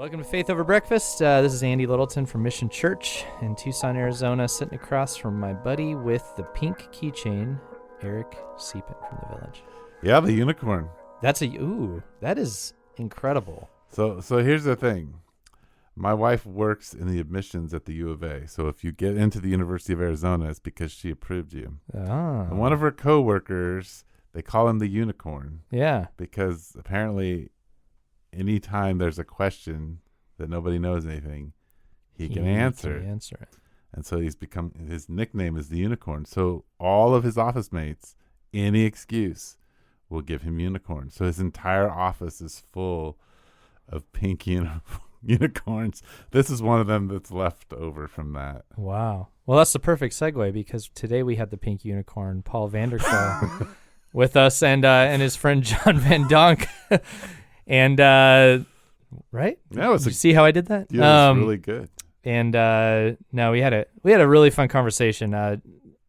Welcome to Faith Over Breakfast. This is Andy Littleton from Mission Church in Tucson, Arizona, sitting across from my buddy with the pink keychain, Eric Siepen from the Village. Yeah, the unicorn. That is incredible. So here's the thing. My wife works in the admissions at the U of A. So if you get into the University of Arizona, it's because she approved you. Ah. And one of her coworkers, they call him the unicorn. Yeah. Because apparently anytime there's a question that nobody knows anything, he can answer it. And so his nickname is the unicorn. So all of his office mates, any excuse, will give him unicorn. So his entire office is full of pink unicorns. This is one of them that's left over from that. Wow. Well, that's the perfect segue because today we had the pink unicorn, Paul VanderKlay, with us and his friend John Vandonk. And right? Yeah, did you see how I did that? Yeah, it was really good. And no, we had a really fun conversation.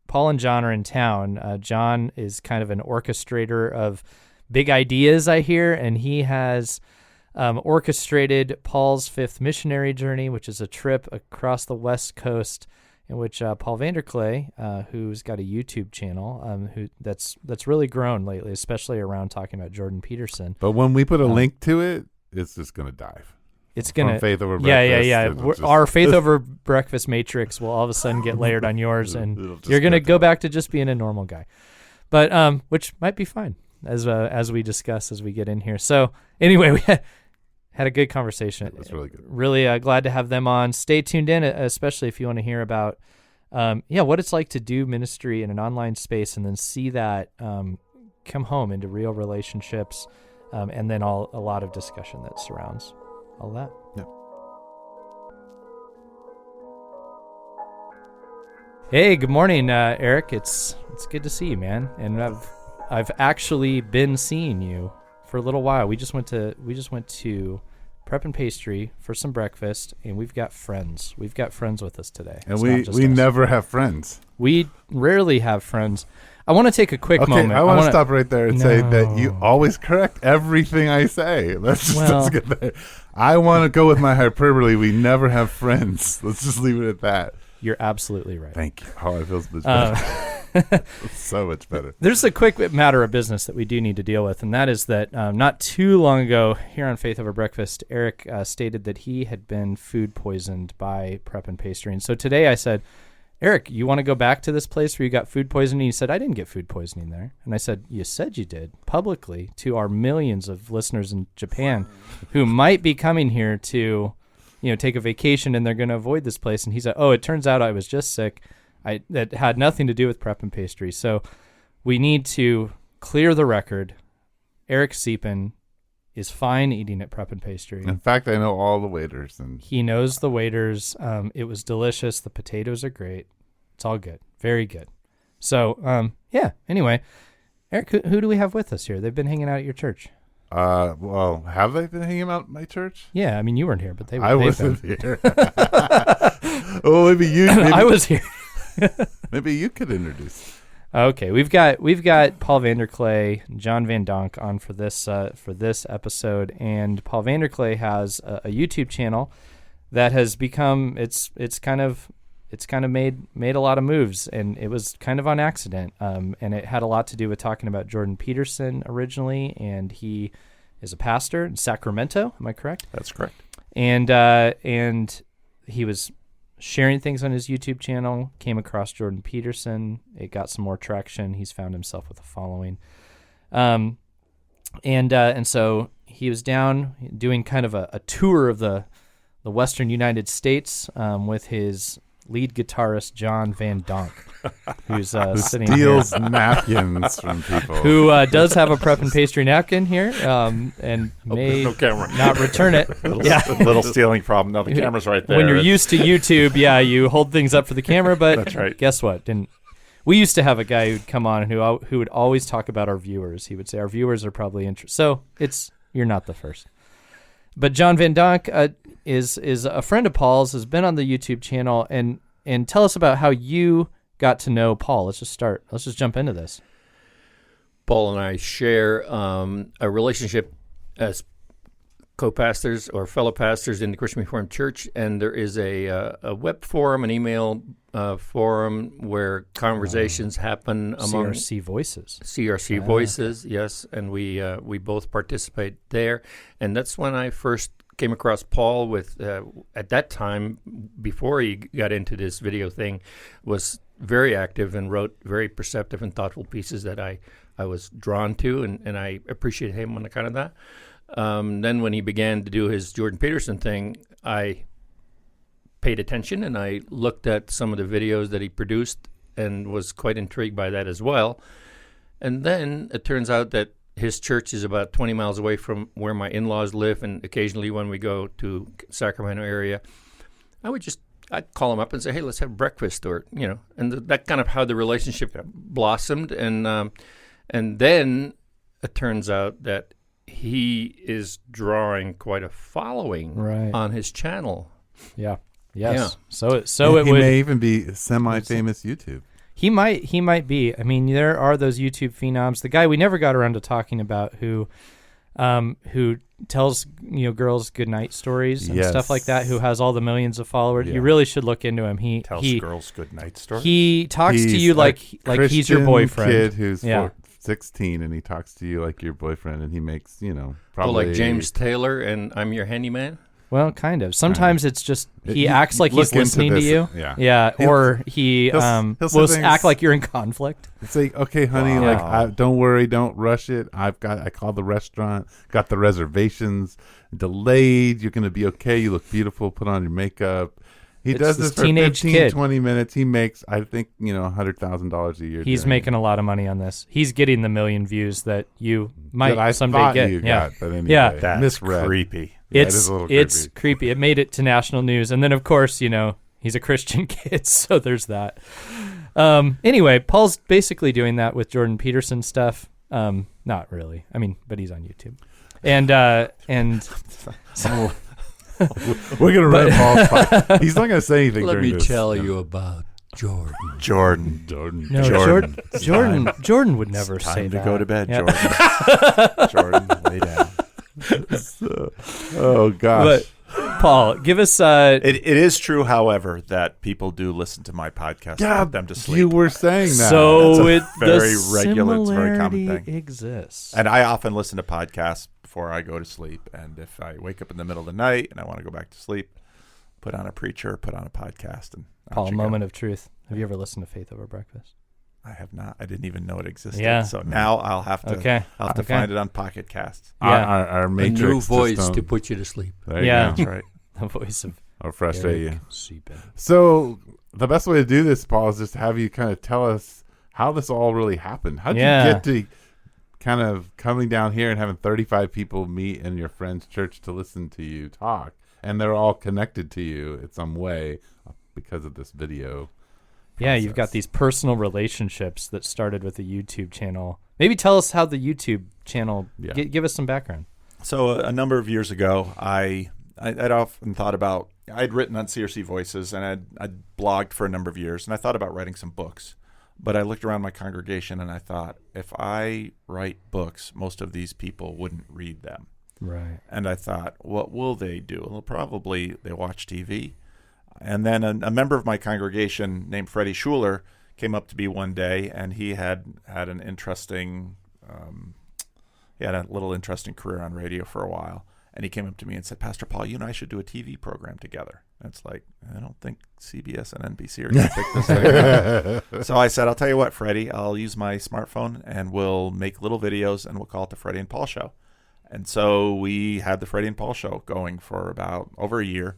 Paul and John are in town. John is kind of an orchestrator of big ideas, I hear, and he has orchestrated Paul's 5th missionary journey, which is a trip across the West Coast, in which Paul VanderKlay, who's got a YouTube channel, that's really grown lately, especially around talking about Jordan Peterson. But when we put a link to it, it's just going to dive. It's going to Faith Over Breakfast. Yeah. Our Faith Over Breakfast matrix will all of a sudden get layered on yours, and you're going to go back to just being a normal guy. But which might be fine as we discuss as we get in here. So anyway, we had a good conversation. It was really good. Really glad to have them on. Stay tuned in, especially if you want to hear about what it's like to do ministry in an online space and then see that come home into real relationships, and then a lot of discussion that surrounds all that. Yeah. Hey, good morning, Eric. It's good to see you, man. And I've actually been seeing you for a little while. We just went to Prep and Pastry for some breakfast, and we've got friends. We've got friends with us today. And we never have friends. We rarely have friends. I want to take a quick moment. I want to stop right there and say that you always correct everything I say. Let's get there. I want to go with my hyperbole. We never have friends. Let's just leave it at that. You're absolutely right. Thank you. Oh, I feel much better. So much better. There's a quick matter of business that we do need to deal with, and that is that not too long ago here on Faith Over Breakfast, Eric stated that he had been food poisoned by Prep and Pastry. And so today I said, Eric, you want to go back to this place where you got food poisoning? He said, I didn't get food poisoning there. And I said, you said you did, publicly, to our millions of listeners in Japan who might be coming here to take a vacation, and they're going to avoid this place. And he said, it turns out I was just sick. That had nothing to do with Prep and Pastry. So we need to clear the record. Eric Siepen is fine eating at Prep and Pastry. In fact, I know all the waiters. And he knows the waiters. It was delicious. The potatoes are great. It's all good. Very good. So, anyway, Eric, who do we have with us here? They've been hanging out at your church. Well, have they been hanging out at my church? Yeah, I mean, you weren't here, but I wasn't here. Well, maybe you. I was here. Maybe you could introduce. Okay, we've got Paul VanderKlay, John Vandonk on for this episode, and Paul VanderKlay has a YouTube channel that has become it's kind of made a lot of moves, and it was kind of on accident, and it had a lot to do with talking about Jordan Peterson originally, and he is a pastor in Sacramento. Am I correct? That's correct. And he was sharing things on his YouTube channel, came across Jordan Peterson. It got some more traction. He's found himself with a following. And so he was down doing kind of a tour of the Western United States with his lead guitarist, John Vandonk, who's sitting here. Steals napkins from people. Who does have a Prep and Pastry napkin here and may not return it. Little stealing problem. No, the camera's right there. When you're used to YouTube, you hold things up for the camera, but that's right. Guess what? We used to have a guy who'd come on who would always talk about our viewers. He would say, our viewers are probably interested. So you're not the first. But John Vandonk is a friend of Paul's, has been on the YouTube channel, and tell us about how you got to know Paul. Let's just jump into this. Paul and I share a relationship as co-pastors or fellow pastors in the Christian Reformed Church, and there is a web forum, an email forum where conversations happen among CRC Voices. CRC Voices, yes, and we both participate there, and that's when I first came across Paul with, at that time, before he got into this video thing, was very active and wrote very perceptive and thoughtful pieces that I was drawn to, and I appreciate him on account of that. Then when he began to do his Jordan Peterson thing, I paid attention and I looked at some of the videos that he produced and was quite intrigued by that as well. And then it turns out that his church is about 20 miles away from where my in-laws live, and occasionally when we go to Sacramento area, I'd call him up and say, hey, let's have breakfast, or, and that kind of how the relationship blossomed. And then it turns out that he is drawing quite a following on his channel. Yeah. Yes. Yeah. So it he would may even be semi-famous YouTube. He might be. I mean, there are those YouTube phenoms. The guy we never got around to talking about who tells girls goodnight stories and stuff like that, who has all the millions of followers. You really should look into him. He tells girls goodnight stories. He talks to you like he's your boyfriend. Kid who's 16, and he talks to you like your boyfriend, and he makes probably like James Taylor and I'm Your Handyman. Well, kind of. Sometimes it's just he acts like he's listening to you. Yeah. Or he'll will act like you're in conflict. It's like, okay, honey, don't worry, don't rush it. I called the restaurant, got the reservations delayed. You're gonna be okay. You look beautiful. Put on your makeup. He does this for 20 minutes. He makes, I think, $100,000 a year. He's making a lot of money on this. He's getting the million views that you might someday get. Got, but anyway, that's misread. Creepy. It's creepy. It made it to national news, and then of course, he's a Christian kid, so there's that. Anyway, Paul's basically doing that with Jordan Peterson stuff. Not really. I mean, but he's on YouTube, and. We're gonna run Paul's fight. He's not gonna say anything. Let me this. tell you about Jordan. No, Jordan would never say that. Time to go to bed, Jordan. Jordan, lay down. Oh gosh. But, Paul, give us. It is true, however, that people do listen to my podcast to put them to sleep. You were saying that. So it's very regular. It's a very common thing. Exists. And I often listen to podcasts before I go to sleep. And if I wake up in the middle of the night and I want to go back to sleep, put on a preacher, put on a podcast, and Paul, moment of truth. Have you ever listened to Faith Over Breakfast? I have not. I didn't even know it existed. Yeah. So now I'll have to. I'll have to find it on Pocket Casts. Yeah. Our Matrix a new voice system. to put you to sleep. There you go. That's right. The voice of or frustrate you. Seepin. So the best way to do this, Paul, is just have you kind of tell us how this all really happened. How did you get to kind of coming down here and having 35 people meet in your friend's church to listen to you talk, and they're all connected to you in some way because of this video? Yeah, you've got these personal relationships that started with the YouTube channel. Maybe tell us how the YouTube channel, give us some background. So a number of years ago, I'd often thought about, I'd written on CRC Voices, and I'd blogged for a number of years, and I thought about writing some books. But I looked around my congregation, and I thought, if I write books, most of these people wouldn't read them. Right. And I thought, what will they do? Well, probably they watch TV. And then a member of my congregation named Freddie Schuler came up to me one day, and he had an interesting, he had a little interesting career on radio for a while. And he came up to me and said, Pastor Paul, you and I should do a TV program together. And it's like, I don't think CBS and NBC are going to pick this thing up. So I said, I'll tell you what, Freddie, I'll use my smartphone and we'll make little videos and we'll call it the Freddie and Paul Show. And so we had the Freddie and Paul Show going for about over a year.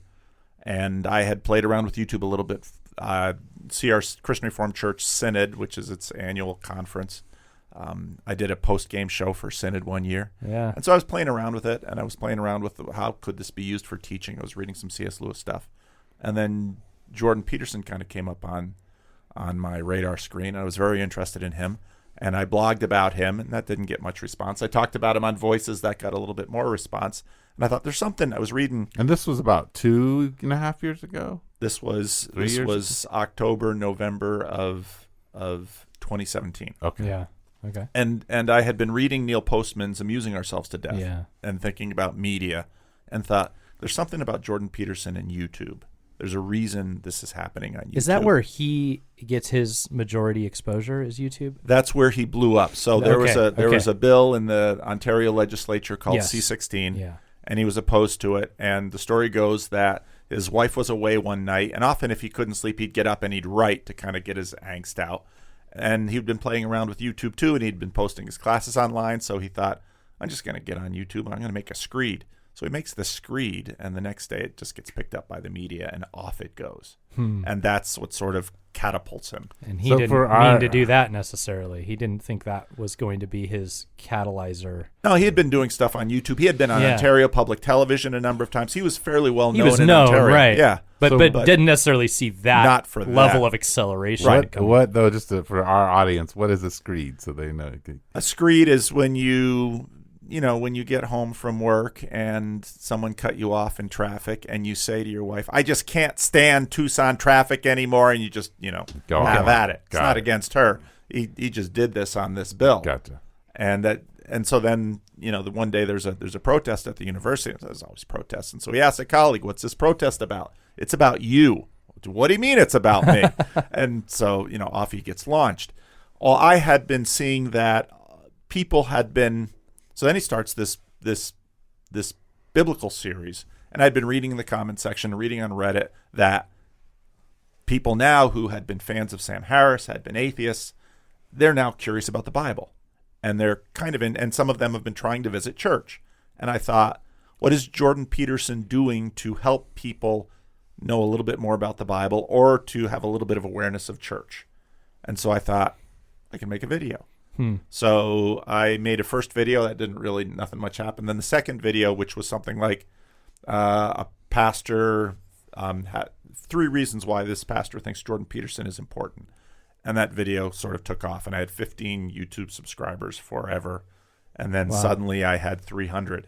And I had played around with YouTube a little bit. CR Christian Reformed Church Synod, which is its annual conference. I did a post-game show for Synod one year. Yeah. And so I was playing around with it, and I was playing around with how could this be used for teaching. I was reading some C.S. Lewis stuff. And then Jordan Peterson kind of came up on my radar screen. I was very interested in him, and I blogged about him, and that didn't get much response. I talked about him on Voices. That got a little bit more response. And I thought, there's something. I was reading. And this was about 2.5 years ago? This was October, November of 2017. Okay. Yeah. Okay. And I had been reading Neil Postman's Amusing Ourselves to Death, Yeah. and thinking about media and thought, there's something about Jordan Peterson and YouTube. There's a reason this is happening on YouTube. Is that where he gets his majority exposure, is YouTube? That's where he blew up. So there was a bill in the Ontario legislature called C-16, and he was opposed to it. And the story goes that his wife was away one night, and often if he couldn't sleep, he'd get up and he'd write to kind of get his angst out. And he'd been playing around with YouTube too, and he'd been posting his classes online. So he thought, I'm just going to get on YouTube and I'm going to make a screed. So he makes the screed, and the next day it just gets picked up by the media, and off it goes. And that's what sort of catapults him. And he didn't mean to do that necessarily. He didn't think that was going to be his catalyzer. No, he had been doing stuff on YouTube. He had been on Ontario Public Television a number of times. He was fairly well known in Ontario. Right. Yeah. But didn't necessarily see that not for level of acceleration. Right. What though? Just for our audience, what is a screed so they know? A screed is when when you get home from work and someone cut you off in traffic and you say to your wife, I just can't stand Tucson traffic anymore, and you just, have at it. It's not against her. He just did this on this bill. Gotcha. And so then, the one day there's a protest at the university. There's always protests. And so he asked a colleague, what's this protest about? It's about you. What do you mean it's about me? And so, off he gets launched. Well, I had been seeing that people had been... So then he starts this biblical series, and I'd been reading in the comment section, reading on Reddit, that people now who had been fans of Sam Harris, had been atheists, they're now curious about the Bible, and they're kind of and some of them have been trying to visit church. And I thought, what is Jordan Peterson doing to help people know a little bit more about the Bible, or to have a little bit of awareness of church? And so I thought, I can make a video. So I made a first video that nothing much happened. Then the second video, which was something like a pastor had 3 reasons why this pastor thinks Jordan Peterson is important. And that video sort of took off, and I had 15 YouTube subscribers forever. And then suddenly I had 300,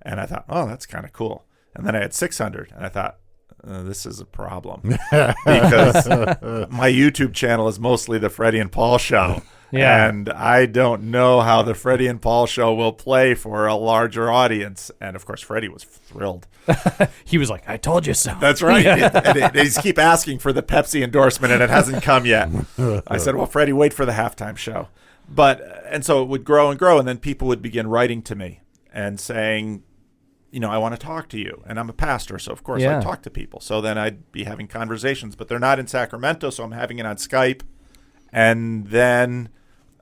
and I thought, oh, that's kind of cool. And then I had 600, and I thought, this is a problem because my YouTube channel is mostly the Freddie and Paul Show. Yeah. And I don't know how the Freddie and Paul Show will play for a larger audience. And, of course, Freddie was thrilled. He was like, I told you so. That's right. Yeah. They just keep asking for the Pepsi endorsement, and it hasn't come yet. I said, well, Freddie, wait for the halftime show. And so it would grow and grow, and then people would begin writing to me and saying, I want to talk to you. And I'm a pastor, so, of course, I talk to people. So then I'd be having conversations. But they're not in Sacramento, so I'm having it on Skype. And then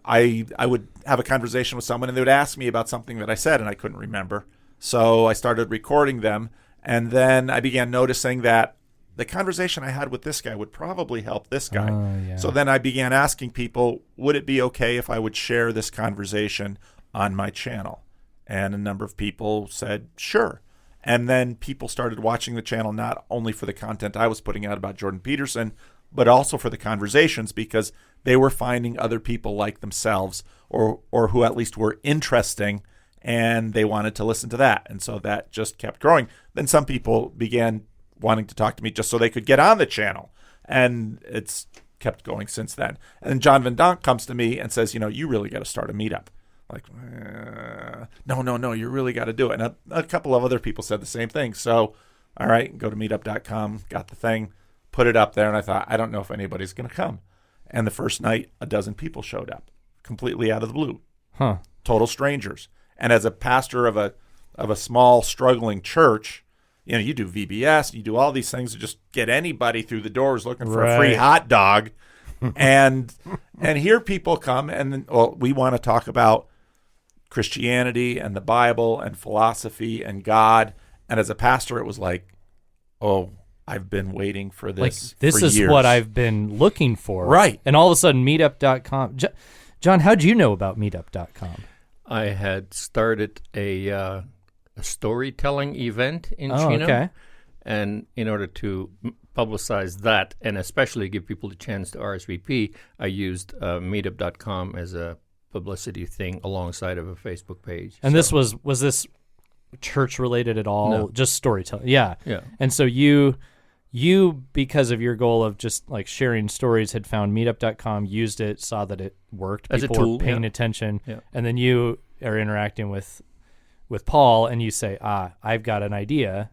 I would have a conversation with someone, and they would ask me about something that I said, and I couldn't remember. So I started recording them, and then I began noticing that the conversation I had with this guy would probably help this guy. So then I began asking people, would it be okay if I would share this conversation on my channel? And a number of people said, sure. And then people started watching the channel not only for the content I was putting out about Jordan Peterson, but also for the conversations, because they were finding other people like themselves or who at least were interesting, and they wanted to listen to that. And so that just kept growing. Then some people began wanting to talk to me just so they could get on the channel. And it's kept going since then. And then John Vandonk comes to me and says, you really got to start a meetup. Like, no, you really got to do it. And a couple of other people said the same thing. So, all right, go to meetup.com, got the thing, put it up there, and I thought, I don't know if anybody's going to come. And the first night, 12 people showed up, completely out of the blue. Total strangers. And as a pastor of a small, struggling church, you do VBS, you do all these things to just get anybody through the doors looking for a free hot dog. and here people come, and we want to talk about Christianity and the Bible and philosophy and God. And as a pastor, it was like, oh, I've been waiting for this. This for is years. what I've been looking for. Right. And all of a sudden, meetup.com. John, how'd you know about meetup.com? I had started a storytelling event in Chino. Okay. And in order to publicize that and especially give people the chance to RSVP, I used meetup.com as a publicity thing alongside of a Facebook page. And this was this church related at all? No. Just storytelling. Yeah. Yeah. And so you, because of your goal of just like sharing stories, had found meetup.com, used it, saw that it worked. As a People tool, were paying attention. Yeah. And then you are interacting with with Paul, and you say, I've got an idea.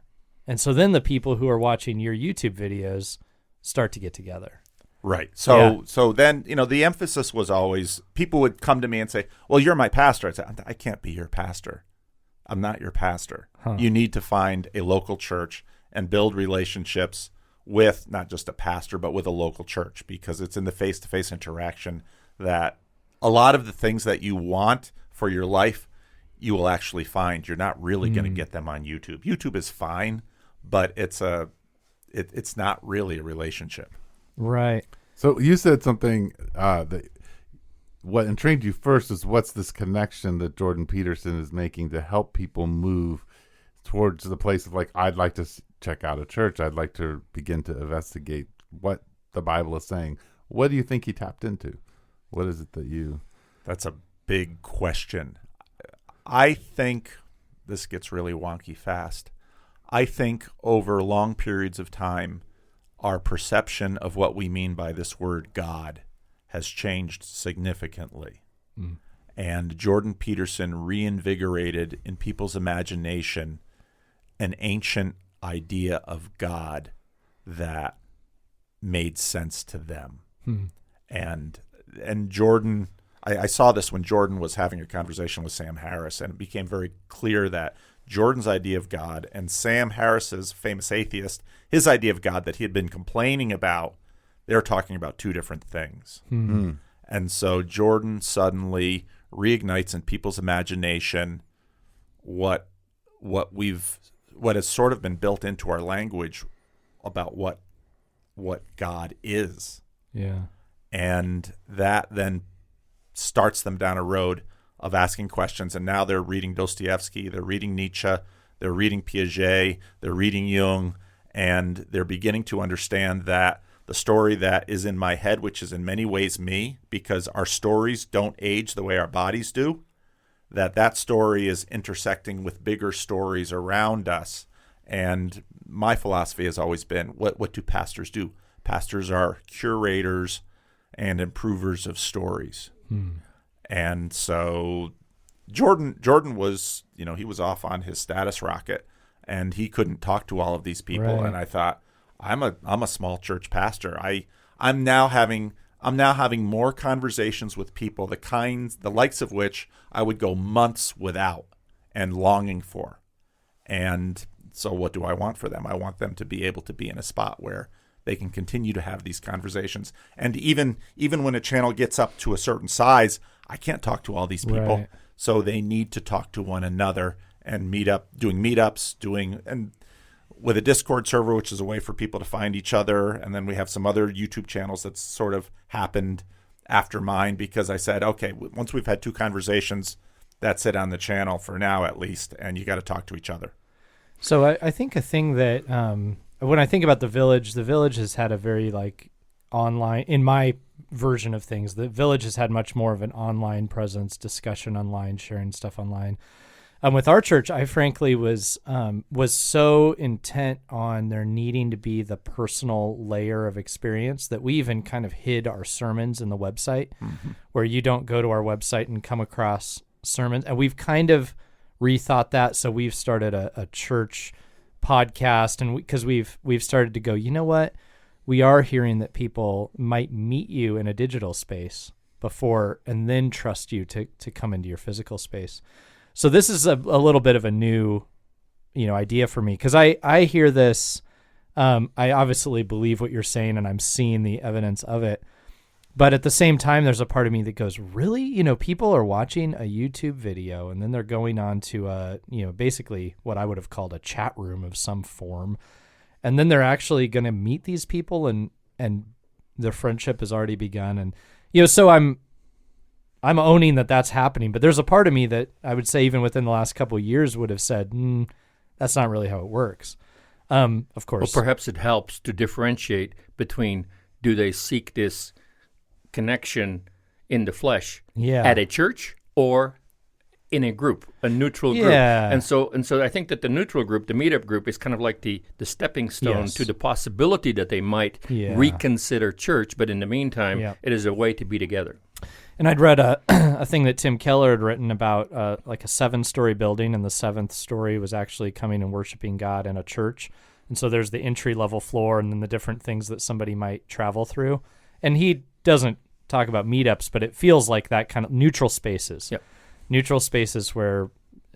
And so then the people who are watching your YouTube videos start to get together. Right. So then, the emphasis was always, people would come to me and say, well, you're my pastor. I'd say, I can't be your pastor. I'm not your pastor. Huh. You need to find a local church and build relationships with not just a pastor, but with a local church, because it's in the face-to-face interaction that a lot of the things that you want for your life, you will actually find. You're not really going to get them on YouTube. YouTube is fine, but it's not really a relationship. Right. So you said something that what intrigued you first is what's this connection that Jordan Peterson is making to help people move towards the place of, like, I'd like to check out a church. I'd like to begin to investigate what the Bible is saying. What do you think he tapped into? What is it that you... That's a big question. I think this gets really wonky fast. I think over long periods of time, our perception of what we mean by this word God has changed significantly. And Jordan Peterson reinvigorated in people's imagination an ancient idea of God that made sense to them. And Jordan, I saw this when Jordan was having a conversation with Sam Harris, and it became very clear that Jordan's idea of God and Sam Harris's, famous atheist, his idea of God that he had been complaining about, they're talking about two different things. And so Jordan suddenly reignites in people's imagination what has sort of been built into our language about what God is. Yeah. And that then starts them down a road of asking questions. And now they're reading Dostoevsky, they're reading Nietzsche, they're reading Piaget, they're reading Jung, and they're beginning to understand that the story that is in my head, which is in many ways me, because our stories don't age the way our bodies do, that story is intersecting with bigger stories around us. And my philosophy has always been, what do pastors do? Pastors are curators and improvers of stories. And so Jordan was, he was off on his status rocket, and he couldn't talk to all of these people. Right. And I thought, I'm a small church pastor. I'm now having more conversations with people, the likes of which I would go months without and longing for. And so what do I want for them? I want them to be able to be in a spot where they can continue to have these conversations. And even when a channel gets up to a certain size, I can't talk to all these people. Right. So they need to talk to one another and doing meetups, and with a Discord server, which is a way for people to find each other. And then we have some other YouTube channels that's sort of happened after mine, because I said, okay, once we've had two conversations, that's it on the channel for now, at least. And you got to talk to each other. So I think a thing that when I think about the Village has had a very online, in my version of things, the Village has had much more of an online presence, discussion online, sharing stuff online. With our church, I frankly was so intent on there needing to be the personal layer of experience that we even kind of hid our sermons in the website, where you don't go to our website and come across sermons. And we've kind of rethought that. So we've started a church podcast, and because we've started to go, you know what? We are hearing that people might meet you in a digital space before and then trust you to come into your physical space. So this is a little bit of a new, idea for me, because I hear this. I obviously believe what you're saying, and I'm seeing the evidence of it. But at the same time, there's a part of me that goes, really? People are watching a YouTube video, and then they're going on to basically what I would have called a chat room of some form. And then they're actually going to meet these people, and their friendship has already begun. And, so I'm owning that that's happening. But there's a part of me that I would say even within the last couple of years would have said, that's not really how it works. Of course. Well, perhaps it helps to differentiate between, do they seek this connection in the flesh at a church or in a group, a neutral group? And so I think that the neutral group, the meetup group, is kind of like the stepping stone to the possibility that they might reconsider church. But in the meantime, it is a way to be together. And I'd read a thing that Tim Keller had written about like a 7-story building, and the 7th story was actually coming and worshiping God in a church. And so there's the entry-level floor and then the different things that somebody might travel through. And he doesn't talk about meetups, but it feels like that kind of neutral spaces. Yep. Neutral spaces where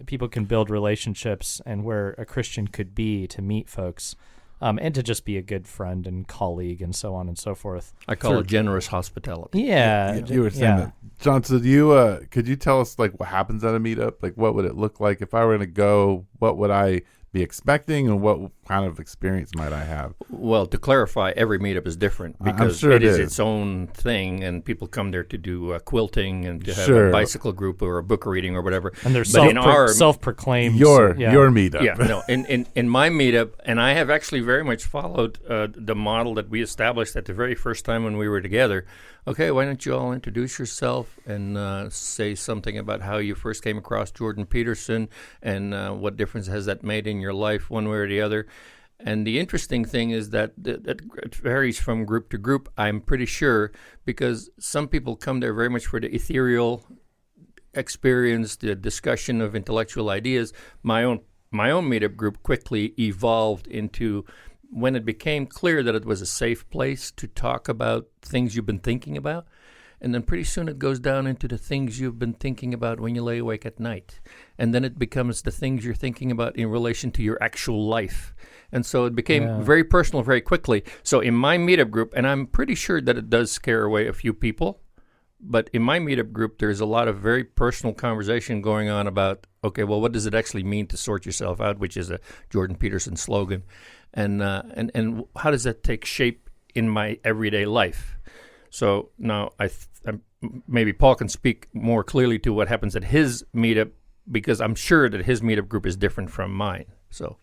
people can build relationships and where a Christian could be to meet folks. And to just be a good friend and colleague and so on and so forth. I call it generous hospitality. Yeah. You were saying that. John, so could you tell us like what happens at a meetup? Like what would it look like if I were going to go? What would I be expecting, and what kind of experience might I have? Well, to clarify, every meetup is different because sure it is its own thing, and people come there to do quilting and to have a bicycle group or a book reading or whatever. And they're self-proclaimed. Your meetup. Yeah, no. In my meetup, and I have actually very much followed the model that we established at the very first time when we were together. Okay, why don't you all introduce yourself and say something about how you first came across Jordan Peterson and what difference has that made in your life one way or the other. And the interesting thing is that it varies from group to group, I'm pretty sure, because some people come there very much for the ethereal experience, the discussion of intellectual ideas. My own meetup group quickly evolved into, when it became clear that it was a safe place to talk about things you've been thinking about. And then pretty soon it goes down into the things you've been thinking about when you lay awake at night. And then it becomes the things you're thinking about in relation to your actual life. And so it became very personal very quickly. So in my meetup group, and I'm pretty sure that it does scare away a few people, but in my meetup group, there's a lot of very personal conversation going on about, okay, well, what does it actually mean to sort yourself out, which is a Jordan Peterson slogan. And how does that take shape in my everyday life? So now maybe Paul can speak more clearly to what happens at his meetup, because I'm sure that his meetup group is different from mine. So,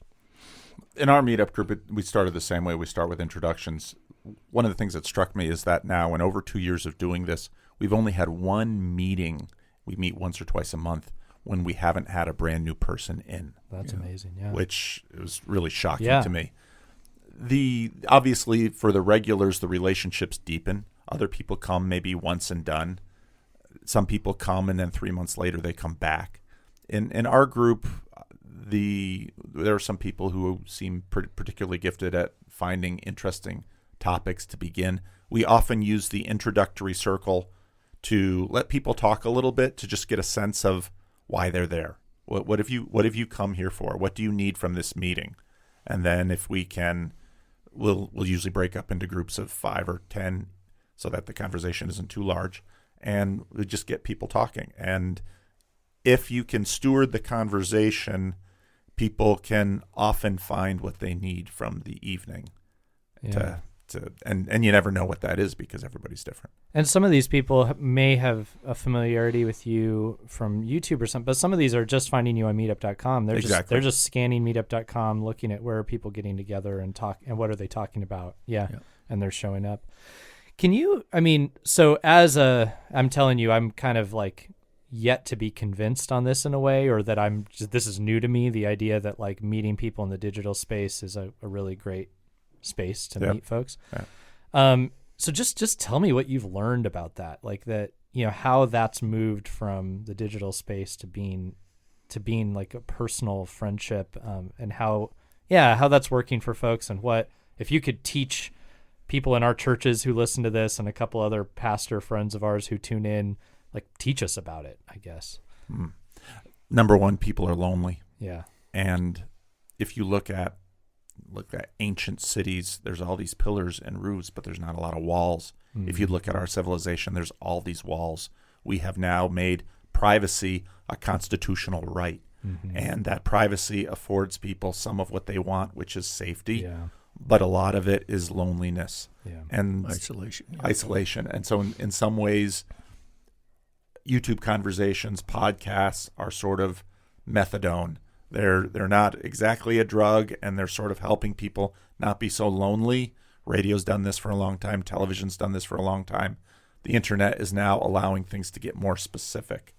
in our meetup group, we started the same way. We start with introductions. One of the things that struck me is that now, in over 2 years of doing this, we've only had one meeting. We meet once or twice a month when we haven't had a brand new person in. That's amazing, yeah. Which was really shocking to me. Obviously, for the regulars, the relationships deepen. Other people come maybe once and done. Some people come and then 3 months later they come back. In our group, there are some people who seem particularly gifted at finding interesting topics to begin. We often use the introductory circle to let people talk a little bit, to just get a sense of why they're there. What have you come here for? What do you need from this meeting? And then if we can, we'll usually break up into groups of 5 or 10 so that the conversation isn't too large, and we just get people talking. And if you can steward the conversation, people can often find what they need from the evening. And you never know what that is because everybody's different. And some of these people may have a familiarity with you from YouTube or something, but some of these are just finding you on meetup.com. They're just scanning meetup.com, looking at where are people getting together and what are they talking about. Yeah. And they're showing up. Can you, so I'm telling you, I'm kind of like yet to be convinced on this in a way, or that this is new to me, the idea that like meeting people in the digital space is a really great space to meet folks. Yeah. So just tell me what you've learned about that, like that, how that's moved from the digital space to being like a personal friendship, and how that's working for folks, and what, if you could teach people in our churches who listen to this and a couple other pastor friends of ours who tune in, like teach us about it, I guess. Number one, people are lonely. Yeah. And if you look at ancient cities, there's all these pillars and roofs, but there's not a lot of walls. Mm-hmm. If you look at our civilization, there's all these walls. We have now made privacy a constitutional right. Mm-hmm. And that privacy affords people some of what they want, which is safety. Yeah. But a lot of it is loneliness and isolation. And so in some ways, YouTube conversations, podcasts are sort of methadone. They're not exactly a drug, and they're sort of helping people not be so lonely. Radio's done this for a long time. Television's done this for a long time. The internet is now allowing things to get more specific.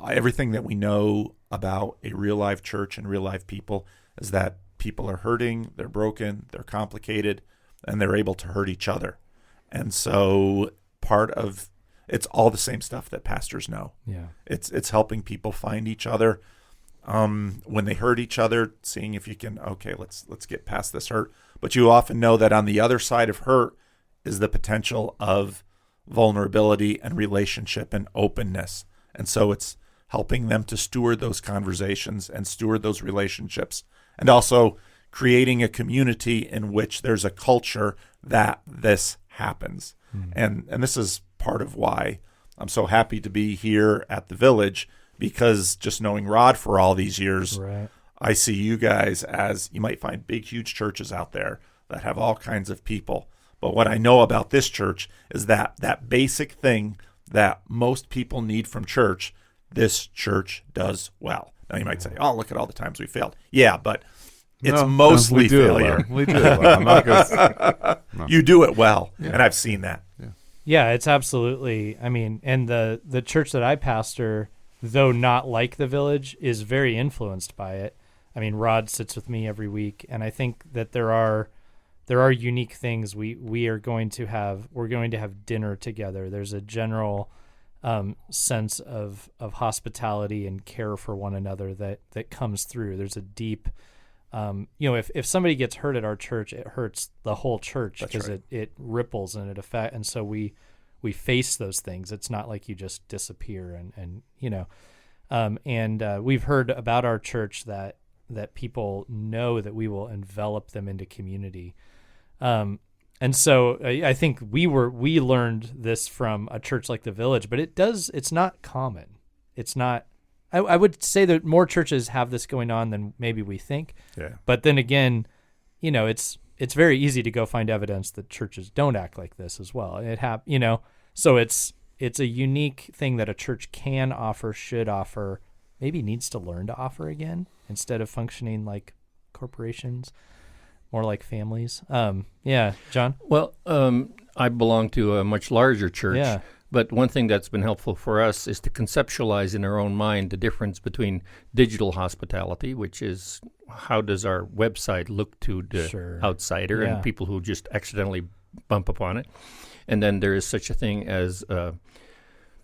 Everything that we know about a real life church and real life people is that people are hurting, they're broken, they're complicated, and they're able to hurt each other. And so part of It's all the same stuff that pastors know. Yeah. It's helping people find each other when they hurt each other, seeing if you can, okay, let's get past this hurt. But you often know that on the other side of hurt is the potential of vulnerability and relationship and openness. And so it's helping them to steward those conversations and steward those relationships, and also creating a community in which there's a culture that this happens. And this is part of why I'm so happy to be here at the Village, because just knowing Rod for all these years, Right. I see you guys as, you might find big, huge churches out there that have all kinds of people. But what I know about this church is that basic thing that most people need from church, this church does well. Now you might say, oh, look at all the times we failed. Yeah, but it's mostly we do failure. It well. We do it well. I'm not gonna, no. You do it well, and I've seen that. Yeah, it's absolutely. I mean, and the church that I pastor, though not like the Village, is very influenced by it. I mean, Rod sits with me every week, and I think that there are unique things. We're going to have dinner together. There's a general sense of hospitality and care for one another that comes through. There's a deep, if somebody gets hurt at our church, it hurts the whole church, because it ripples and it affects. And so we face those things. It's not like you just disappear and we've heard about our church that people know that we will envelop them into community. And so I think we learned this from a church like the Village, but it's not common. It's not, I would say that more churches have this going on than maybe we think. Yeah. But then again, it's very easy to go find evidence that churches don't act like this as well. So it's a unique thing that a church can offer, should offer, maybe needs to learn to offer again, instead of functioning like corporations, more like families. Yeah, John? Well, I belong to a much larger church. Yeah. But one thing that's been helpful for us is to conceptualize in our own mind the difference between digital hospitality, which is how does our website look to the outsider and people who just accidentally bump upon it. And then there is such a thing as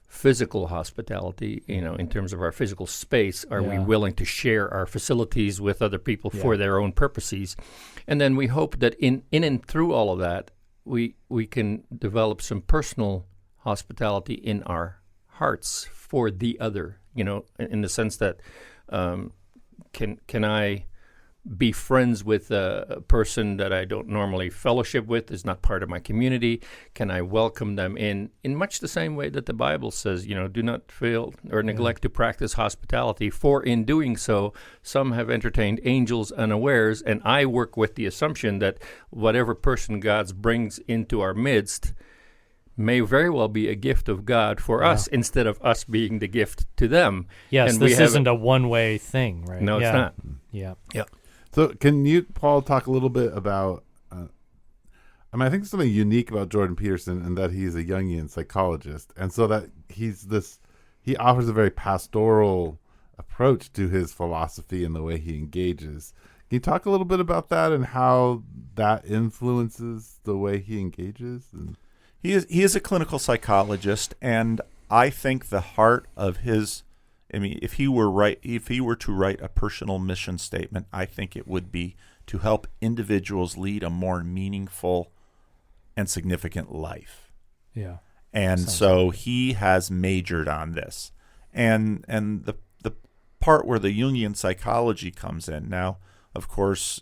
physical hospitality, in terms of our physical space. Are we willing to share our facilities with other people for their own purposes? And then we hope that in and through all of that, we can develop some personal hospitality in our hearts for the other, in the sense that can I be friends with a person that I don't normally fellowship with, is not part of my community? Can I welcome them in much the same way that the Bible says, do not fail or neglect to practice hospitality, for in doing so, some have entertained angels unawares. And I work with the assumption that whatever person God brings into our midst may very well be a gift of God for us, instead of us being the gift to them. Yes, and this isn't a one-way thing, right? No, it's not. Yeah. Yeah. So can you, Paul, talk a little bit about, I think something unique about Jordan Peterson, and that he's a Jungian psychologist, and so that he offers a very pastoral approach to his philosophy and the way he engages. Can you talk a little bit about that and how that influences the way he engages? He is a clinical psychologist, and I think the heart of his, if he were to write a personal mission statement, I think it would be to help individuals lead a more meaningful and significant life. Yeah. And so he has majored on this. And the part where the Jungian psychology comes in. Now, of course,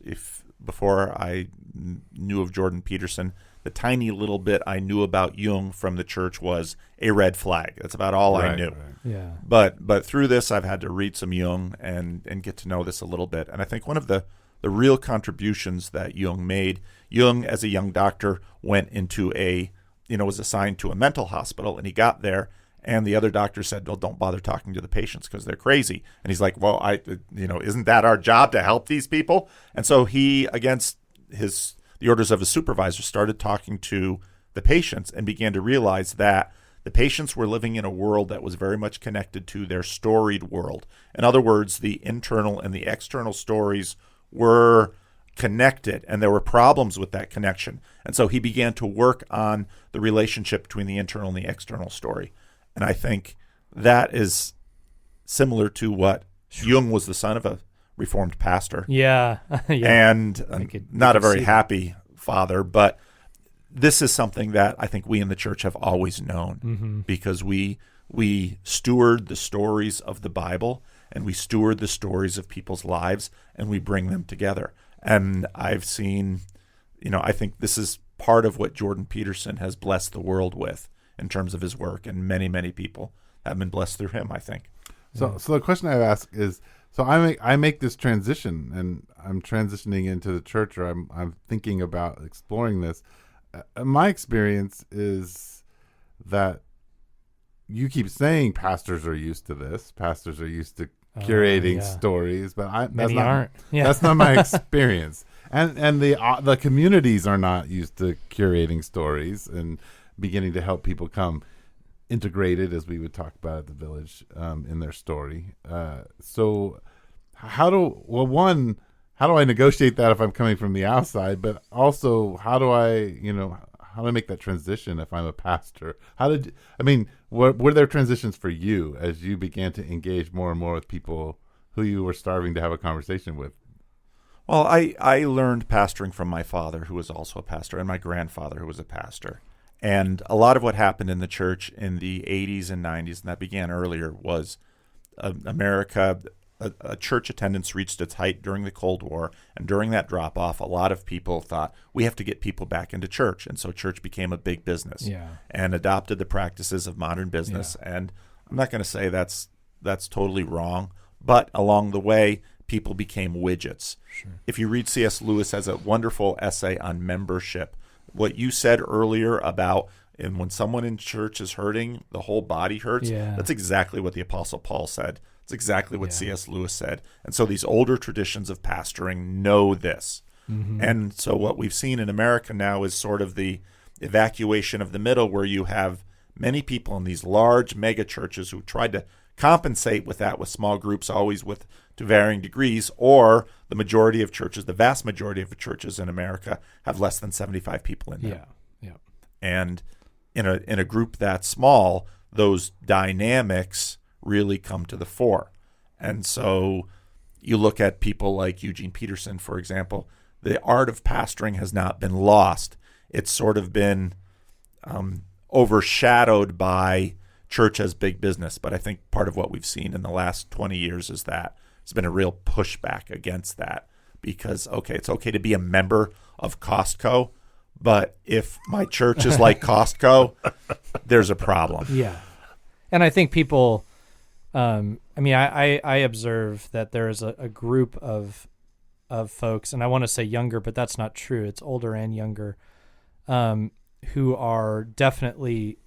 before I knew of Jordan Peterson, the tiny little bit I knew about Jung from the church was a red flag. That's about all I knew. Right. Yeah. But through this, I've had to read some Jung and get to know this a little bit. And I think one of the real contributions that Jung made, Jung as a young doctor went into was assigned to a mental hospital, and he got there, and the other doctor said, "Well, don't bother talking to the patients because they're crazy." And he's like, "Well, isn't that our job to help these people?" And so he, against the orders of his supervisor, started talking to the patients and began to realize that the patients were living in a world that was very much connected to their storied world. In other words, the internal and the external stories were connected, and there were problems with that connection. And so he began to work on the relationship between the internal and the external story. And I think that is similar to what Jung was the son of a Reformed pastor. Yeah. And not a very happy father, but this is something that I think we in the church have always known, because we steward the stories of the Bible, and we steward the stories of people's lives, and we bring them together. And I've seen, I think this is part of what Jordan Peterson has blessed the world with in terms of his work, and many, many people have been blessed through him, I think. So the question I ask is, so I make this transition, and I'm transitioning into the church, or I'm thinking about exploring this. My experience is that you keep saying pastors are used to this. Pastors are used to curating stories, but Many aren't. Yeah. That's not my experience. And the communities are not used to curating stories and beginning to help people come integrated, as we would talk about at the Village, in their story. So how do I negotiate that if I'm coming from the outside? But also, how do I make that transition if I'm a pastor? Were there transitions for you as you began to engage more and more with people who you were starving to have a conversation with? Well, I learned pastoring from my father, who was also a pastor, and my grandfather, who was a pastor. And a lot of what happened in the church in the 80s and 90s, and that began earlier, was America. A church attendance reached its height during the Cold War, and during that drop-off, a lot of people thought, we have to get people back into church, and so church became a big business and adopted the practices of modern business. And I'm not going to say that's totally wrong, but along the way, people became widgets. Sure. If you read C.S. Lewis has a wonderful essay on membership. What you said earlier about, and when someone in church is hurting, the whole body hurts, that's exactly what the Apostle Paul said. It's exactly what C.S. Lewis said. And so these older traditions of pastoring know this. And so what we've seen in America now is sort of the evacuation of the middle, where you have many people in these large mega churches who tried to compensate with that with small groups, always to varying degrees, or the majority of churches, the vast majority of churches in America, have less than 75 people in them. And in a group that small, those dynamics really come to the fore. And so you look at people like Eugene Peterson, for example. The art of pastoring has not been lost. It's sort of been overshadowed by church as big business. But I think part of what we've seen in the last 20 years is that there's been a real pushback against that, because, it's okay to be a member of Costco, but if my church is like Costco, there's a problem. Yeah. And I think people, I observe that there is a group of folks, and I want to say younger, but that's not true. It's older and younger, who are definitely,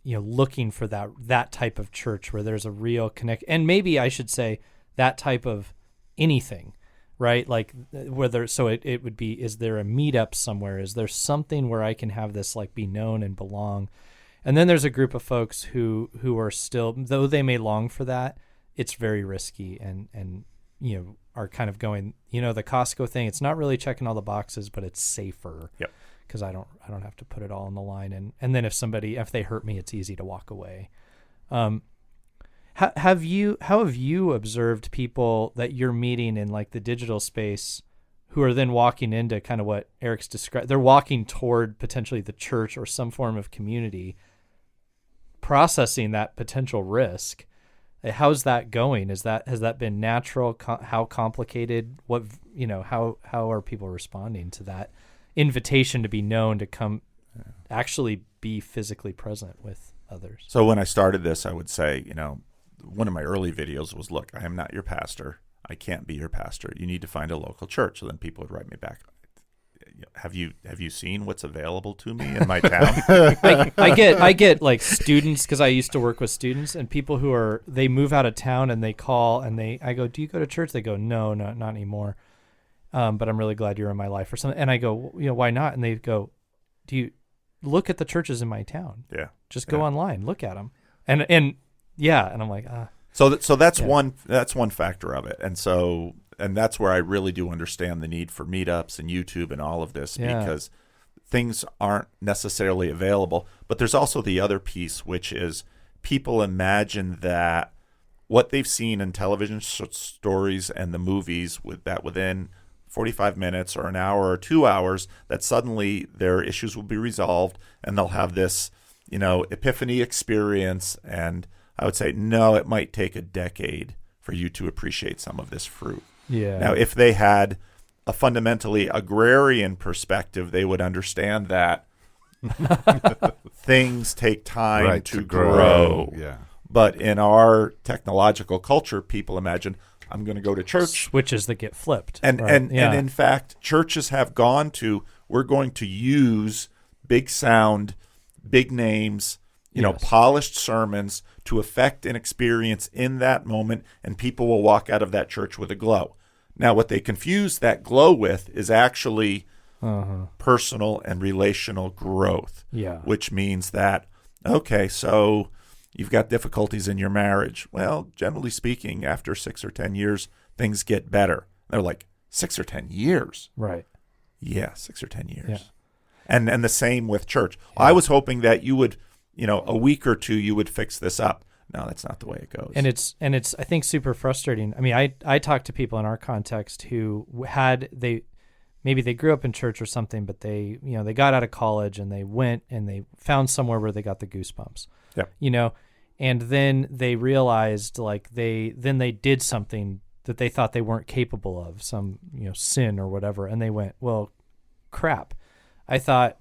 looking for that type of church where there's a real connect. And maybe I should say that type of anything, right? Like whether, so it would be, is there a meetup somewhere? Is there something where I can have this like be known and belong? And then there's a group of folks who are still, though they may long for that, it's very risky and are kind of going, the Costco thing, it's not really checking all the boxes, but it's safer. Yep. Because I don't have to put it all on the line. And then if they hurt me, it's easy to walk away. How have you observed people that you're meeting in like the digital space who are then walking into kind of what Eric's described? They're walking toward potentially the church or some form of community, processing that potential risk. How's that going? Has that been natural? How complicated? What, how are people responding to that invitation to be known, to come actually be physically present with others? So when I started this, I would say, one of my early videos was, look, I am not your pastor. I can't be your pastor. You need to find a local church. So then people would write me back, have you seen what's available to me in my town? I get like students, because I used to work with students, and people they move out of town and they call and I go, do you go to church? They go, no, not anymore. But I'm really glad you're in my life or something. And I go, why not? And they go, do you look at the churches in my town? Yeah. Just go online, look at them. And I'm like, So that's one factor of it. And so and that's where I really do understand the need for meetups and YouTube and all of this, because things aren't necessarily available. But there's also the other piece, which is people imagine that what they've seen in television stories and the movies, with that within 45 minutes or an hour or 2 hours, that suddenly their issues will be resolved and they'll have this, epiphany experience. And I would say, no, it might take a decade for you to appreciate some of this fruit. Yeah. Now, if they had a fundamentally agrarian perspective, they would understand that things take time to grow. Yeah. But in our technological culture, people imagine, I'm going to go to church. Switches that get flipped. And in fact, churches have gone to, we're going to use big sound, big names, polished sermons to affect an experience in that moment, and people will walk out of that church with a glow. Now, what they confuse that glow with is actually personal and relational growth, which means that, okay, so you've got difficulties in your marriage. Well, generally speaking, after 6 or 10 years, things get better. They're like, 6 or 10 years? Right. Yeah, 6 or 10 years. Yeah. And the same with church. Yeah. I was hoping that you would, a week or two, you would fix this up. No, that's not the way it goes. And it's I think super frustrating. I mean, I talk to people in our context who maybe they grew up in church or something, but they got out of college and they went and they found somewhere where they got the goosebumps. Yeah. And then they realized they did something that they thought they weren't capable of, some sin or whatever, and they went, well, crap. I thought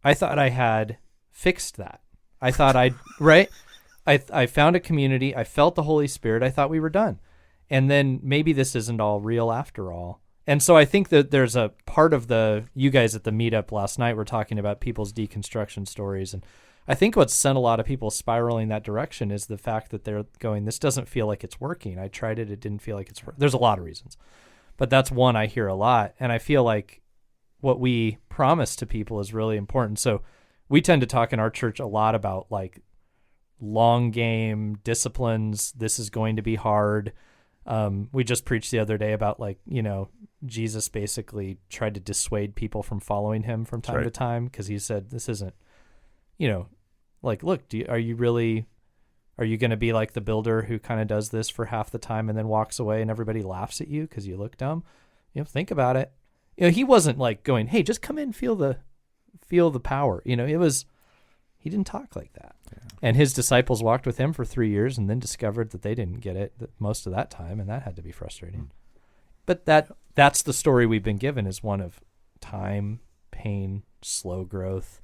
I had fixed that. I thought right. I found a community. I felt the Holy Spirit. I thought we were done. And then maybe this isn't all real after all. And so I think that there's a part of you guys at the meetup last night were talking about people's deconstruction stories. And I think what's sent a lot of people spiraling that direction is the fact that they're going, this doesn't feel like it's working. I tried it. It didn't feel like it's working. There's a lot of reasons, but that's one I hear a lot. And I feel like what we promise to people is really important. So we tend to talk in our church a lot about long game disciplines. This is going to be hard. We just preached the other day about Jesus basically tried to dissuade people from following him from time to time, because he said, this isn't, look, are you going to be like the builder who kind of does this for half the time and then walks away and everybody laughs at you because you look dumb? Think about it. He wasn't going, hey, just come in, feel the power. He didn't talk like that. Yeah. And his disciples walked with him for 3 years and then discovered that they didn't get it most of that time, and that had to be frustrating. But that's the story we've been given, is one of time, pain, slow growth,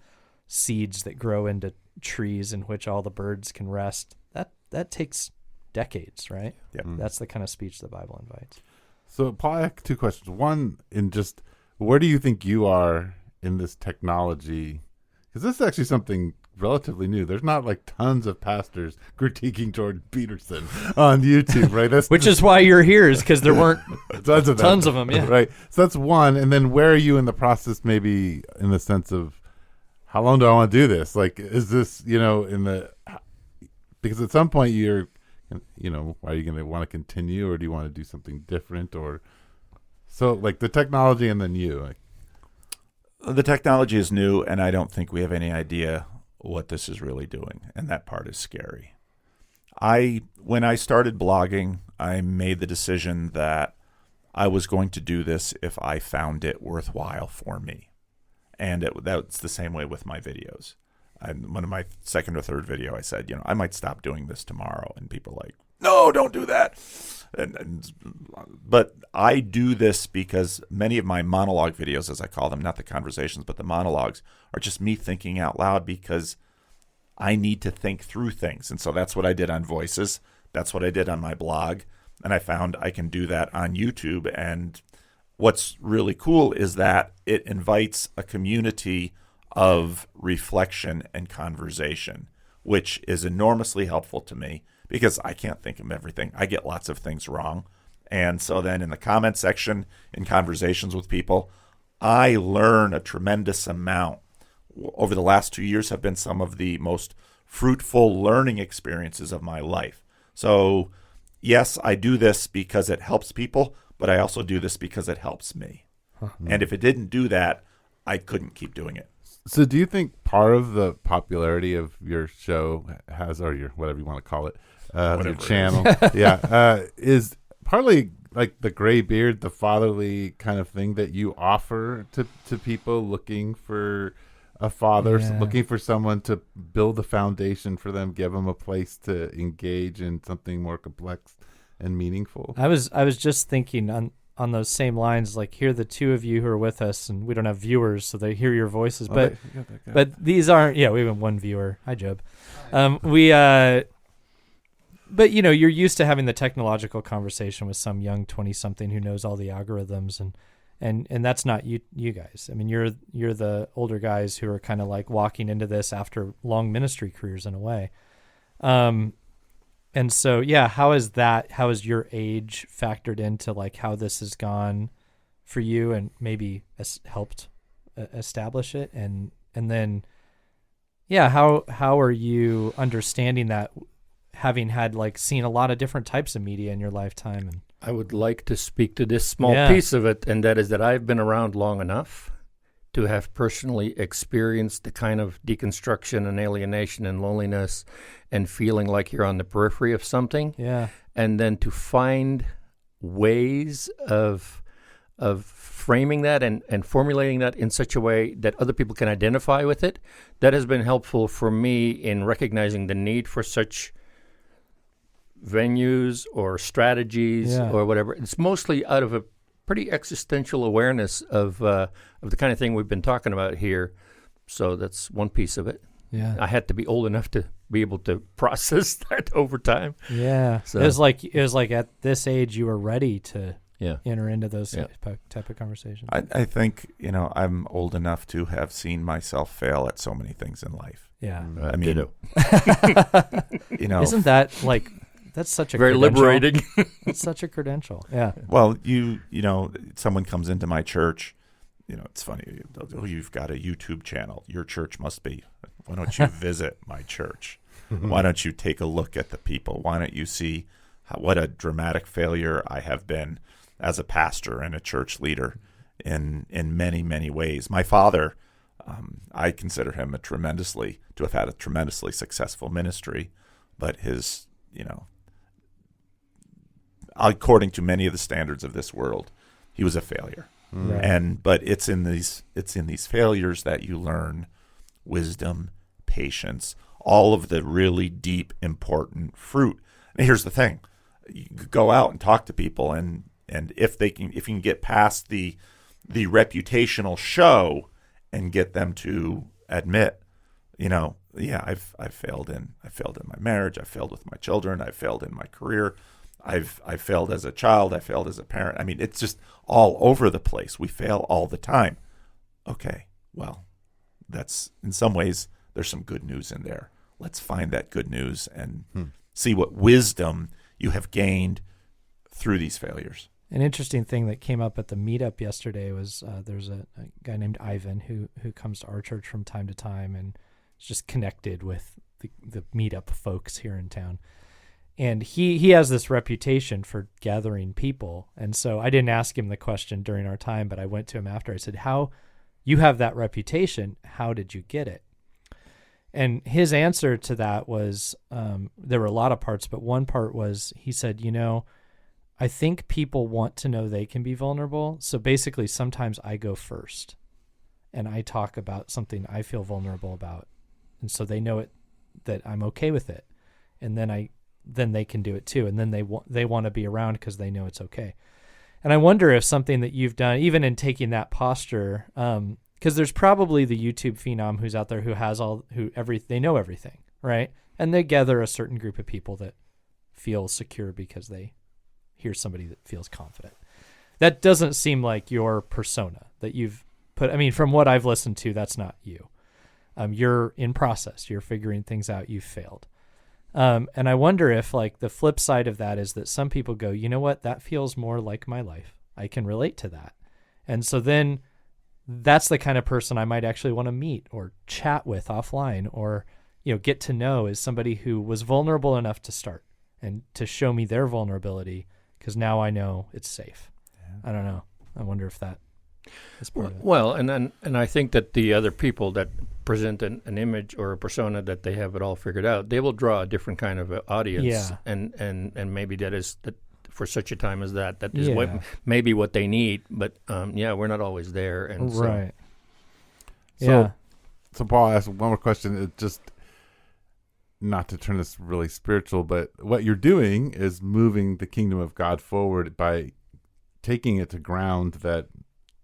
seeds that grow into trees in which all the birds can rest. That takes decades, right? Yeah. That's the kind of speech the Bible invites. So, Paul, I have two questions. One, where do you think you are in this technology? Because this is actually something relatively new. There's not tons of pastors critiquing Jordan Peterson on YouTube, right? Which is why you're here, is because there weren't tons of them. Yeah. Right. So that's one. And then where are you in the process, maybe in the sense of, how long do I want to do this? Is this, because at some point are you going to want to continue, or do you want to do something different? Or so the technology and then you. The technology is new, and I don't think we have any idea what this is really doing, and that part is scary. When I started blogging, I made the decision that I was going to do this if I found it worthwhile for me, and that's the same way with my videos. One of my second or third video, I said, I might stop doing this tomorrow, and people are like, no, don't do that. But I do this because many of my monologue videos, as I call them, not the conversations, but the monologues, are just me thinking out loud, because I need to think through things. And so that's what I did on Voices. That's what I did on my blog. And I found I can do that on YouTube. And what's really cool is that it invites a community of reflection and conversation, which is enormously helpful to me, because I can't think of everything. I get lots of things wrong. And so then in the comment section, in conversations with people, I learn a tremendous amount. Over the last 2 years have been some of the most fruitful learning experiences of my life. So yes, I do this because it helps people, but I also do this because it helps me. Huh. And if it didn't do that, I couldn't keep doing it. So do you think part of the popularity of your show has, or your whatever you want to call it, your channel, is partly like the gray beard, the fatherly kind of thing that you offer to people looking for a father, looking for someone to build a foundation for them, give them a place to engage in something more complex and meaningful? I was just thinking on those same lines, like, here are the two of you who are with us, and we don't have viewers, so they hear your voices. But these aren't. Yeah, we have one viewer. Hi, Job. But you're used to having the technological conversation with some young 20-something who knows all the algorithms, and that's not you guys. I mean, you're the older guys who are kind of like walking into this after long ministry careers in a way. And so, how is your age factored into like how this has gone for you and maybe helped establish it? And then, how are you understanding that, having had seen a lot of different types of media in your lifetime? And I would like to speak to this small piece of it, and that is that I've been around long enough to have personally experienced the kind of deconstruction and alienation and loneliness and feeling like you're on the periphery of something. Yeah. And then to find ways of framing that and formulating that in such a way that other people can identify with it, that has been helpful for me in recognizing the need for such venues or strategies or whatever. It's mostly out of a pretty existential awareness of the kind of thing we've been talking about here. So that's one piece of it. Yeah. I had to be old enough to be able to process that over time. Yeah. So. It was like at this age you were ready to enter into those type of conversations. I think, I'm old enough to have seen myself fail at so many things in life. Yeah. I mean, isn't that that's such a very liberating. It's such a credential. Yeah. Well, someone comes into my church. It's funny. Oh, you've got a YouTube channel. Your church must be. Why don't you visit my church? Why don't you take a look at the people? Why don't you see what a dramatic failure I have been as a pastor and a church leader in many, many ways. My father, I consider him to have had a tremendously successful ministry, but his, according to many of the standards of this world, he was a failure. Right. But it's in these failures that you learn wisdom, patience, all of the really deep, important fruit. And here's the thing: you go out and talk to people, and if you can get past the reputational show and get them to admit, I've failed in my marriage, I've failed with my children, I've failed in my career. I've failed as a child. I failed as a parent. I mean, it's just all over the place. We fail all the time. Okay, well, that's in some ways there's some good news in there. Let's find that good news and see what wisdom you have gained through these failures. An interesting thing that came up at the meetup yesterday was there's a guy named Ivan who comes to our church from time to time and is just connected with the meetup folks here in town. And he has this reputation for gathering people. And so I didn't ask him the question during our time, but I went to him after. I said, how you have that reputation, how did you get it? And his answer to that was, there were a lot of parts, but one part was, he said, I think people want to know they can be vulnerable. So basically, sometimes I go first and I talk about something I feel vulnerable about. And so they know it, that I'm okay with it. And then they can do it too. And then they want to be around because they know it's okay. And I wonder if something that you've done, even in taking that posture, because there's probably the YouTube phenom who's out there who has they know everything, right? And they gather a certain group of people that feel secure because they hear somebody that feels confident. That doesn't seem like your persona that you've put. I mean, from what I've listened to, that's not you. You're in process. You're figuring things out. You've failed. And I wonder if the flip side of that is that some people go, you know what, that feels more like my life. I can relate to that. And so then that's the kind of person I might actually want to meet or chat with offline or, get to know, is somebody who was vulnerable enough to start and to show me their vulnerability, because now I know it's safe. I don't know. I wonder if that is part of it. Well, and I think that the other people that present an image or a persona that they have it all figured out, they will draw a different kind of audience. Yeah. And maybe that is that for such a time as that is maybe what they need. But we're not always there. And right. So Paul asked one more question. It just, not to turn this really spiritual, but what you're doing is moving the kingdom of God forward by taking it to ground that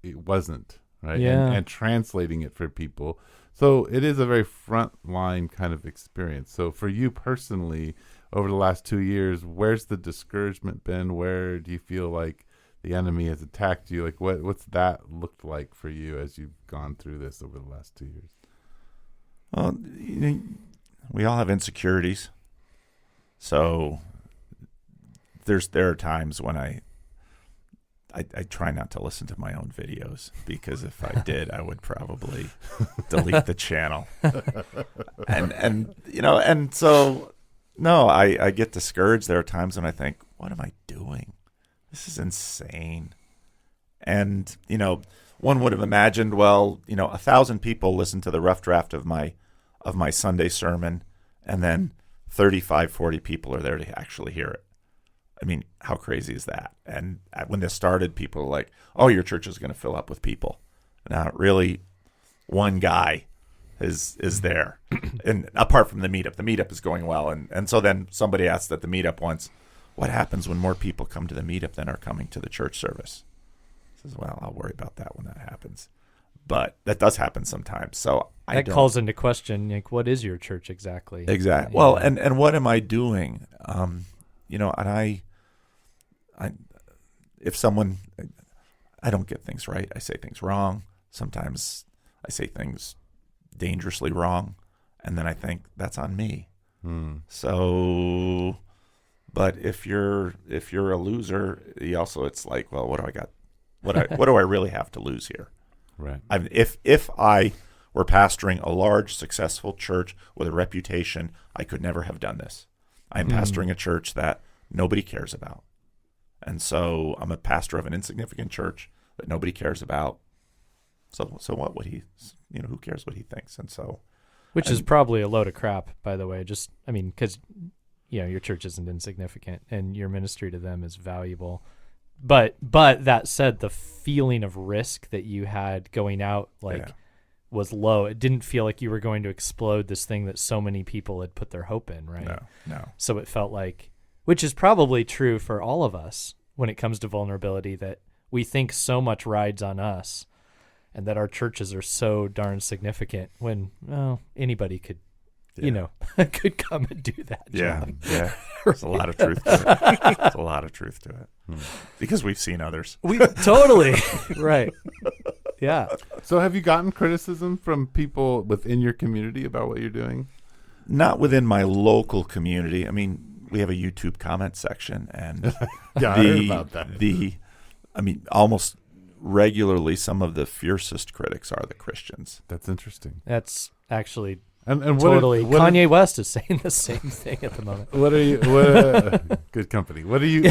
it wasn't, right? Yeah. And translating it for people. So it is a very frontline kind of experience. So for you personally, over the last 2 years, where's the discouragement been? Where do you feel like the enemy has attacked you? Like what's that looked like for you as you've gone through this over the last 2 years? Well, we all have insecurities. So there are times when I try not to listen to my own videos, because if I did, I would probably delete the channel. And so no, I get discouraged. There are times when I think, what am I doing? This is insane. And, one would have imagined, 1,000 people listen to the rough draft of my Sunday sermon, and then 35, 40 people are there to actually hear it. I mean, how crazy is that? And when this started, people were like, oh, your church is going to fill up with people. Now, really, one guy is there. And apart from the meetup is going well. And so then somebody asked at the meetup once, what happens when more people come to the meetup than are coming to the church service? I says, well, I'll worry about that when that happens. But that does happen sometimes. So that calls into question, like, what is your church exactly? Exactly. Yeah. Well, and what am I doing? And if someone, I don't get things right. I say things wrong. Sometimes I say things dangerously wrong, and then I think that's on me. So, but if you're a loser, it's like, well, what do I got? What do I really have to lose here? Right. If I were pastoring a large, successful church with a reputation, I could never have done this. I'm pastoring a church that nobody cares about. And so I'm a pastor of an insignificant church that nobody cares about. So what would he, who cares what he thinks? And so, which is probably a load of crap, by the way. Just, I mean, because, your church isn't insignificant and your ministry to them is valuable. But that said, the feeling of risk that you had going out, was low. It didn't feel like you were going to explode this thing that so many people had put their hope in, right? No. So it felt like, which is probably true for all of us when it comes to vulnerability, that we think so much rides on us and that our churches are so darn significant when, anybody could, could come and do that job. Yeah. There's a lot of truth to it. There's a lot of truth to it. Because we've seen others. We totally. Right. Yeah. So have you gotten criticism from people within your community about what you're doing? Not within my local community. I mean, we have a YouTube comment section, and I heard about that. Almost regularly, some of the fiercest critics are the Christians. That's interesting. That's actually and totally. Kanye West is saying the same thing at the moment. What are you? Good company. What are you?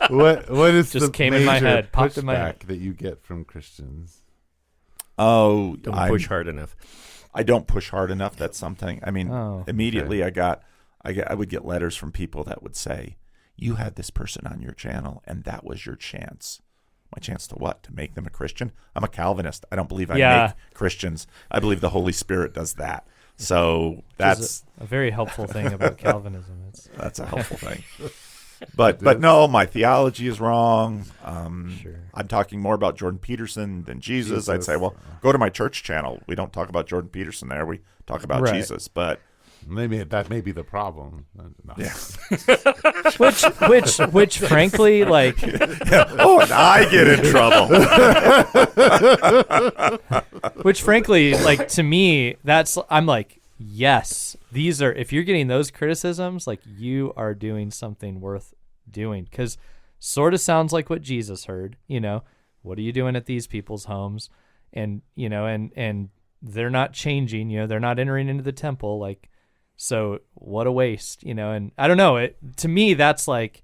What is just the came in my head, popped in my head, that you get from Christians? Oh, don't push hard enough. I don't push hard enough. That's something. I mean, immediately okay. I would get letters from people that would say, "You had this person on your channel, and that was your chance." My chance to what? To make them a Christian? I'm a Calvinist. I don't believe I make Christians. I believe the Holy Spirit does that. So that's a very helpful thing about Calvinism. That's a helpful thing. But no, my theology is wrong. Sure. I'm talking more about Jordan Peterson than Jesus. I'd say, well, go to my church channel. We don't talk about Jordan Peterson there. We talk about Jesus. But maybe that may be the problem. No. Yeah. which frankly, like, oh, and I get in trouble. Which frankly, like, to me, I'm like, yes, these are, if you're getting those criticisms, like, you are doing something worth doing, because sort of sounds like what Jesus heard. What are you doing at these people's homes? And and they're not changing. They're not entering into the temple. Like, so what a waste. And I don't know. To me, that's like,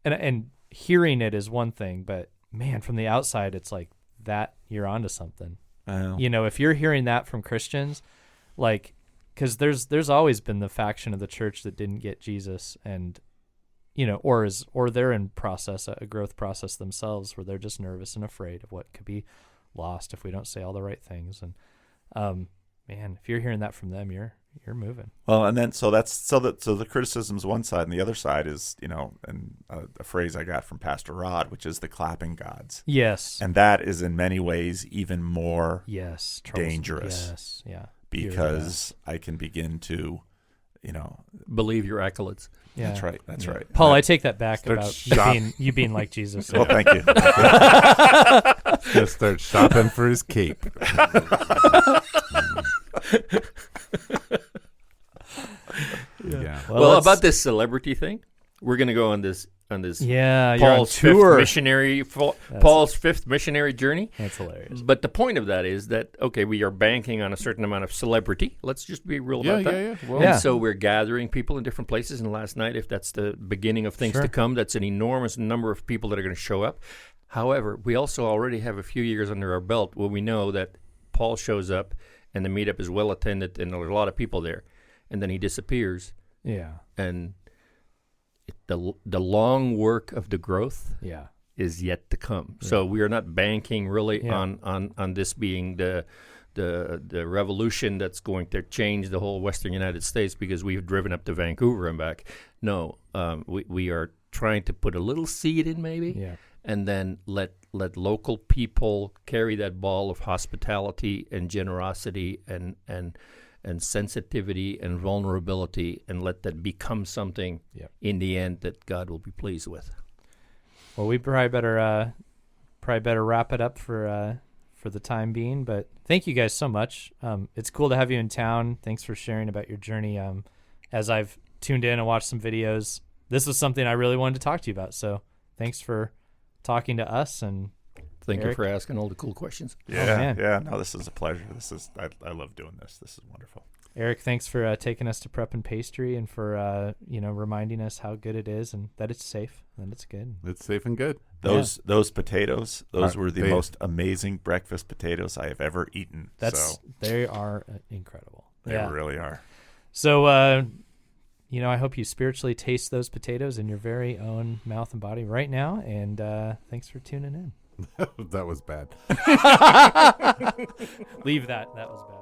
and hearing it is one thing, but man, from the outside, it's like that you're onto something. If you're hearing that from Christians, like, because there's always been the faction of the church that didn't get Jesus, and or they're in a growth process themselves, where they're just nervous and afraid of what could be lost if we don't say all the right things. And man, if you're hearing that from them, you're moving. Well, and then so the criticism's one side, and the other side is and a phrase I got from Pastor Rod, which is the clapping gods. Yes, and that is in many ways even more dangerous. Yes, yeah, because I can begin to believe your accolades. Yeah, that's right. Paul, I take that back about you being like Jesus. Well, thank you. He's gonna start shopping for his cape. Yeah. Well, about this celebrity thing, we're going to go on this you're Paul's on tour. Paul's fifth missionary journey. That's hilarious. But the point of that is that, okay, we are banking on a certain amount of celebrity. Let's just be real about that. Yeah. Well, and so we're gathering people in different places. And last night, if that's the beginning of things to come, that's an enormous number of people that are going to show up. However, we also already have a few years under our belt where we know that Paul shows up and the meetup is well attended and there's a lot of people there. And then he disappears. Yeah. And the long work of the growth is yet to come. Yeah. So we are not banking really on this being the revolution that's going to change the whole Western United States because we've driven up to Vancouver and back. No, we are trying to put a little seed in maybe, and then let local people carry that ball of hospitality and generosity and sensitivity and vulnerability, and let that become something in the end that God will be pleased with. Well, we probably better wrap it up for the time being. But thank you guys so much. It's cool to have you in town. Thanks for sharing about your journey. As I've tuned in and watched some videos, this was something I really wanted to talk to you about. So thanks for talking to us, and thank you for asking all the cool questions. Yeah. No, this is a pleasure. I love doing this. This is wonderful. Eric, thanks for taking us to Prep and Pastry and for reminding us how good it is and that it's safe and it's good. It's safe and good. Those potatoes, were the most amazing breakfast potatoes I have ever eaten. They are incredible. They really are. So I hope you spiritually taste those potatoes in your very own mouth and body right now. And thanks for tuning in. That was bad. Leave that. That was bad.